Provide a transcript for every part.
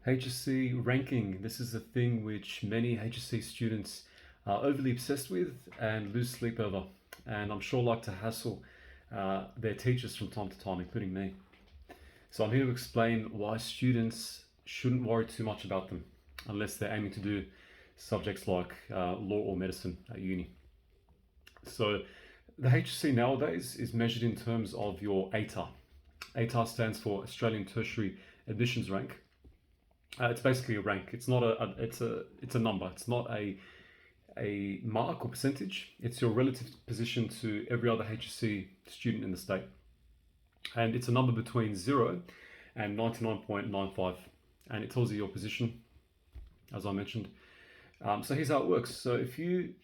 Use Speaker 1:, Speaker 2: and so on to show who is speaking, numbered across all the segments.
Speaker 1: HSC ranking. This is a thing which many HSC students are overly obsessed with and lose sleep over, and I'm sure like to hassle their teachers from time to time, including me. So I'm here to explain why students shouldn't worry too much about them unless they're aiming to do subjects like law or medicine at uni. So the HSC nowadays is measured in terms of your ATAR. ATAR stands for Australian Tertiary Admissions Rank. It's basically a rank. It's not it's a number. It's not a mark or percentage. It's your relative position to every other HSC student in the state, and it's a number between 0 and 99.95, and it tells you your position, as I mentioned. So here's how it works. So if you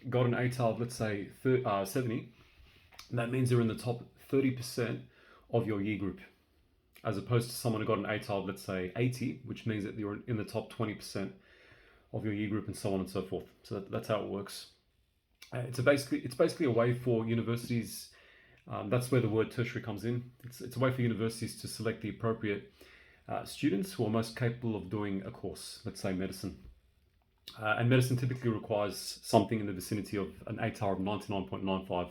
Speaker 1: got an ATAR of, let's say 70, that means you're in the top 30% of your year group, as opposed to someone who got an ATAR of, let's say 80, which means that you're in the top 20% of your year group, and so on and so forth. So that's how it works. It's basically a way for universities. That's where the word tertiary comes in. It's a way for universities to select the appropriate students who are most capable of doing a course, let's say medicine. And medicine typically requires something in the vicinity of an ATAR of 99.95,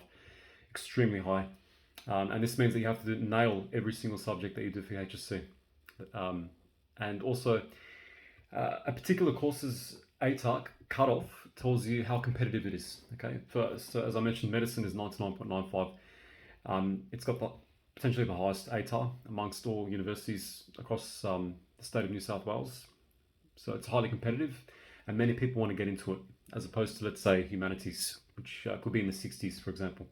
Speaker 1: extremely high. And this means that you have to nail every single subject that you do for your HSC. And also, a particular course's ATAR cutoff tells you how competitive it is. Okay, so as I mentioned, medicine is 99.95. It's got potentially the highest ATAR amongst all universities across the state of New South Wales. So it's highly competitive, and many people want to get into it, as opposed to, let's say, humanities, which could be in the 60s, for example.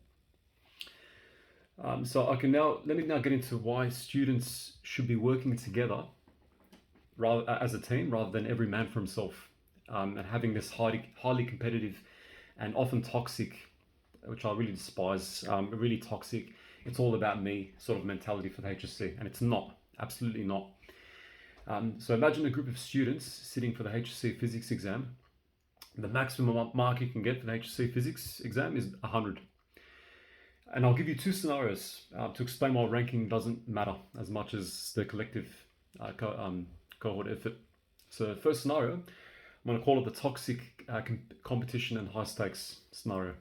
Speaker 1: So let me now get into why students should be working together as a team rather than every man for himself, and having this highly competitive and often toxic, which I really despise, really toxic, it's all about me sort of mentality for the HSC, and it's not, absolutely not. So imagine a group of students sitting for the HSC physics exam. The maximum mark you can get for the HSC physics exam is 100. And I'll give you two scenarios to explain why ranking doesn't matter as much as the collective cohort effort. So first scenario, I'm going to call it the toxic competition and high stakes scenario.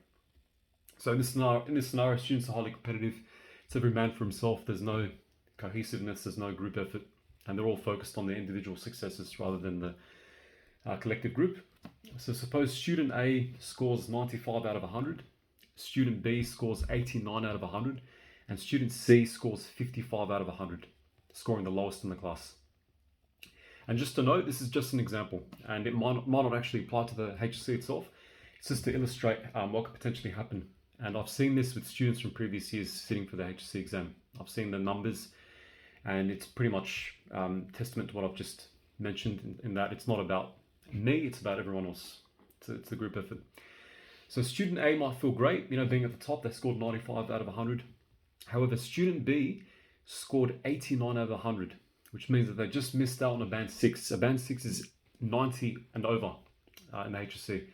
Speaker 1: So in this scenario, students are highly competitive. It's every man for himself. There's no cohesiveness. There's no group effort, and they're all focused on their individual successes rather than the collective group. So suppose student A scores 95 out of 100. Student B scores 89 out of 100, and student C scores 55 out of 100, scoring the lowest in the class. And just to note, this is just an example, and it might not actually apply to the HSC itself. It's just to illustrate what could potentially happen. And I've seen this with students from previous years sitting for the HSC exam. I've seen the numbers, and it's pretty much testament to what I've just mentioned, in that it's not about me, it's about everyone else. It's the group effort. So student A might feel great, being at the top. They scored 95 out of 100. However, student B scored 89 out of 100, which means that they just missed out on a band 6. A band 6 is 90 and over in the HSC.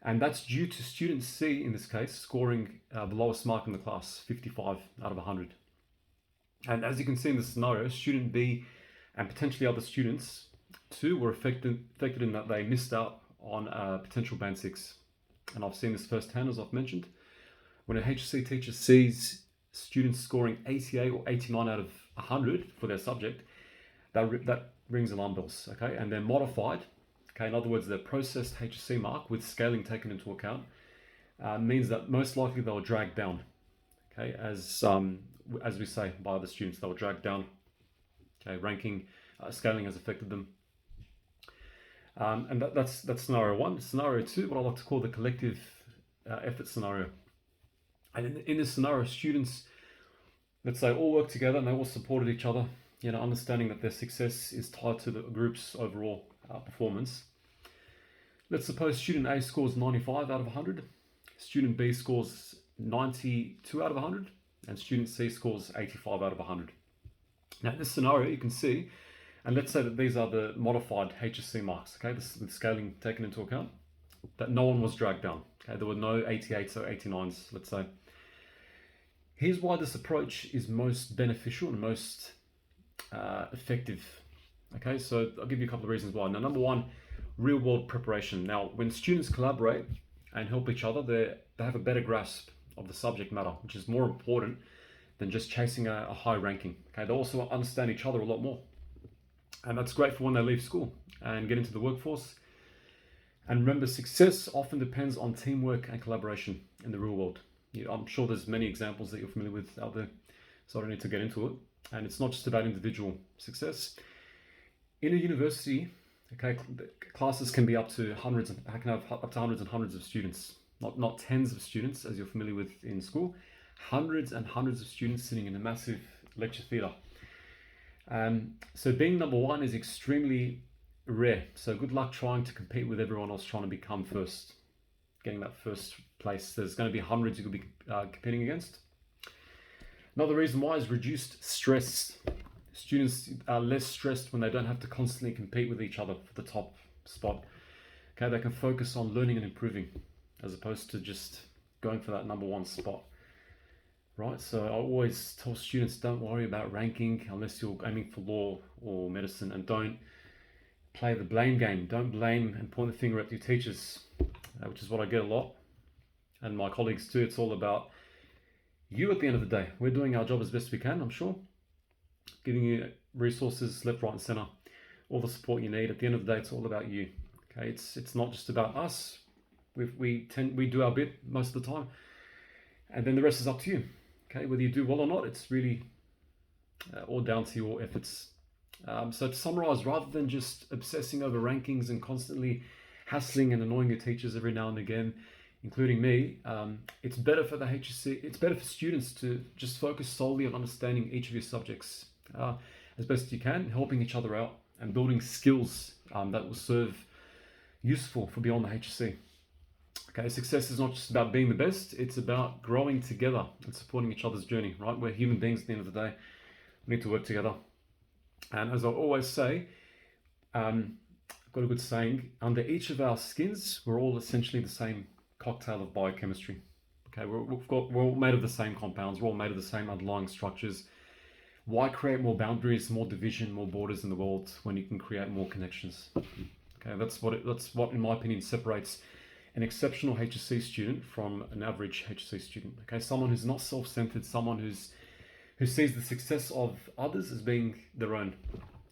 Speaker 1: And that's due to student C, in this case, scoring the lowest mark in the class, 55 out of 100. And as you can see in this scenario, student B and potentially other students too were affected in that they missed out on a potential band 6. And I've seen this firsthand, as I've mentioned. When a HSC teacher sees students scoring 88 or 89 out of 100 for their subject, that rings alarm bells, okay? And they're modified, okay? In other words, their processed HSC mark with scaling taken into account means that most likely they'll drag down, okay? As we say by other students, they'll drag down, okay? Ranking, scaling has affected them. And that's scenario one. Scenario two, what I like to call the collective effort scenario. And in this scenario, students, let's say, all work together and they all supported each other, understanding that their success is tied to the group's overall performance. Let's suppose student A scores 95 out of 100, student B scores 92 out of 100, and student C scores 85 out of 100. Now, in this scenario, you can see, and let's say that these are the modified HSC marks, okay, this with scaling taken into account, that no one was dragged down, okay, there were no 88s or 89s, let's say. Here's why this approach is most beneficial and most effective Okay, so I'll give you a couple of reasons why. Now, number one, real world preparation. Now, when students collaborate and help each other, they have a better grasp of the subject matter, which is more important than just chasing a high ranking. Okay, they also understand each other a lot more. And that's great for when they leave school and get into the workforce. And remember, success often depends on teamwork and collaboration in the real world. I'm sure there's many examples that you're familiar with out there, so I don't need to get into it. And it's not just about individual success. In a university, okay, classes can be up to hundreds, can have up to hundreds and hundreds of students, not tens of students as you're familiar with in school, hundreds and hundreds of students sitting in a massive lecture theatre. So being number one is extremely rare. So good luck trying to compete with everyone else trying to become first, getting that first place. There's going to be hundreds you could be competing against. Another reason why is reduced stress. Students are less stressed when they don't have to constantly compete with each other for the top spot. Okay, they can focus on learning and improving as opposed to just going for that number one spot. Right, so I always tell students, don't worry about ranking unless you're aiming for law or medicine, and don't play the blame game. Don't blame and point the finger at your teachers, which is what I get a lot, and my colleagues too. It's all about you at the end of the day. We're doing our job as best we can, I'm sure, giving you resources left, right and center, all the support you need. At the end of the day, it's all about you. Okay, it's not just about us. We do our bit most of the time, and then the rest is up to you. Okay, whether you do well or not, it's really all down to your efforts. So to summarize, rather than just obsessing over rankings and constantly hassling and annoying your teachers every now and again, including me, it's better for the HSC, it's better for students to just focus solely on understanding each of your subjects as best you can, helping each other out and building skills that will serve useful for beyond the HSC. Okay, success is not just about being the best, it's about growing together and supporting each other's journey, right? We're human beings at the end of the day. We need to work together. And as I always say, I've got a good saying, under each of our skins, we're all essentially the same cocktail of biochemistry. Okay, we're all made of the same compounds, we're all made of the same underlying structures. Why create more boundaries, more division, more borders in the world when you can create more connections? Okay, that's what in my opinion separates an exceptional HSC student from an average HSC student. Okay, someone who's not self-centered, someone who sees the success of others as being their own,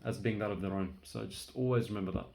Speaker 1: as being that of their own. So just always remember that.